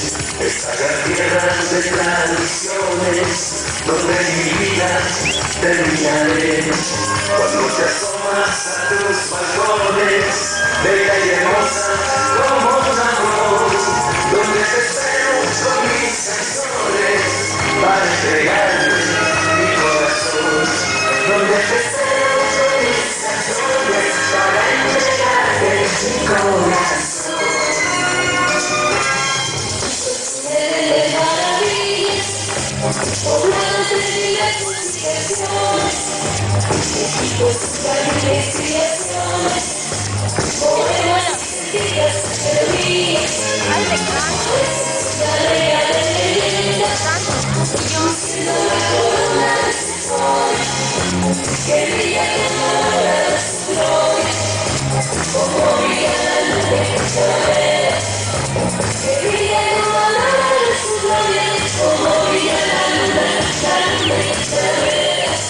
Esta tierra de tradiciones, donde mi vida terminaré. Cuando te asomas a tus balcones, bella y hermosa como un amor, donde te espero con mis canciones para entregarte mi corazón, donde te espero con mis canciones para entregarte mi corazón. Poblados de diversas creaciones, México, carriles y acciones, poemas y sentidas melodías, galería de leyendas, luciendo la corona de su sol, que brilla como la de su gloria, como brilla la luz de tus caderas, que brilla como la de su gloria, como brilla la luz de tus caderas.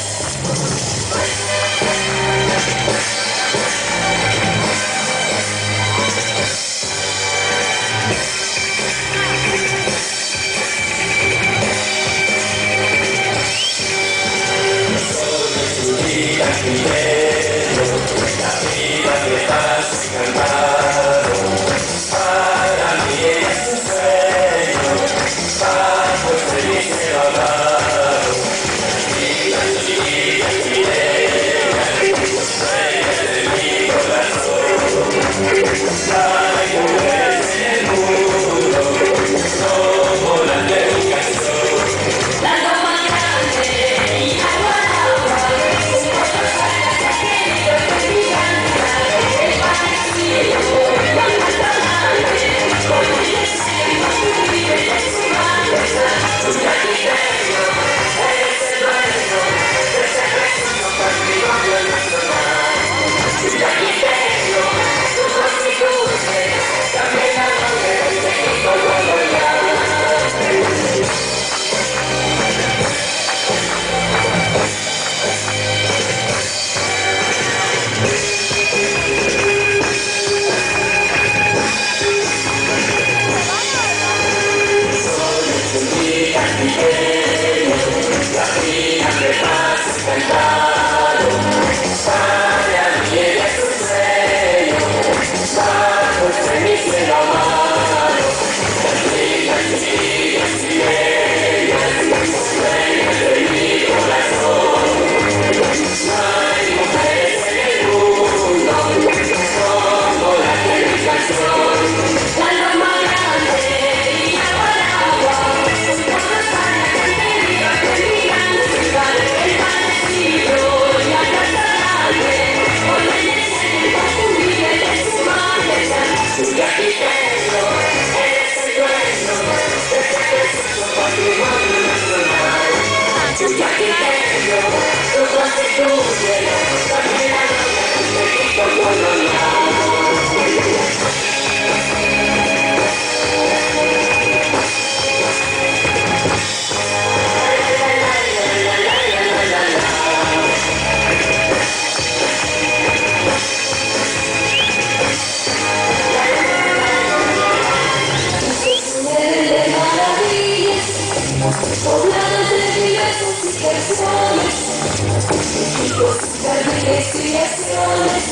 Poblados de diversas personas, México, carriles y acciones,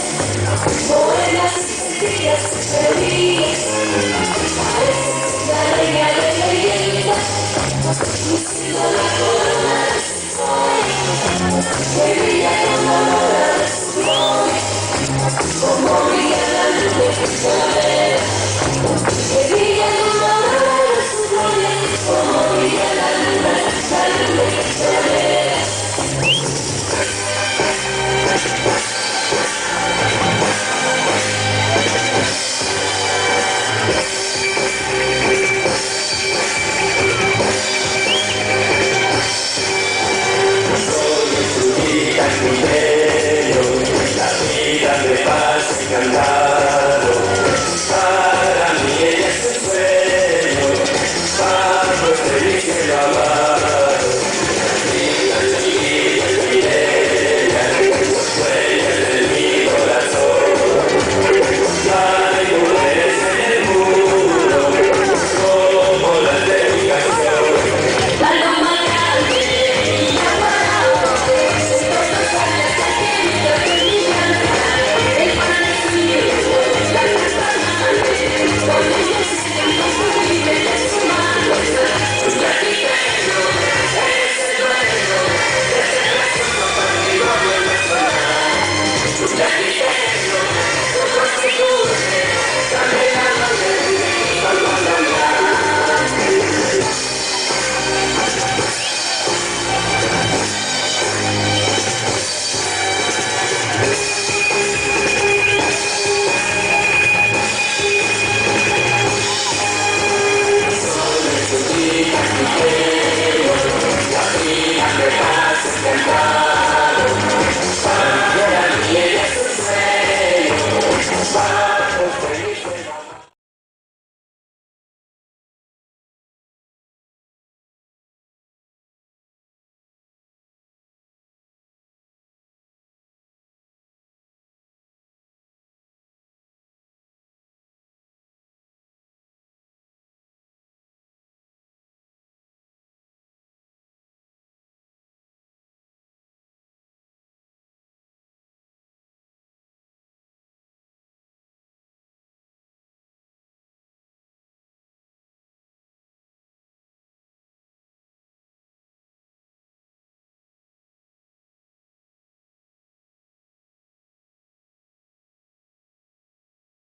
poemas y sentidas melodías, galería de leyendas, luciendo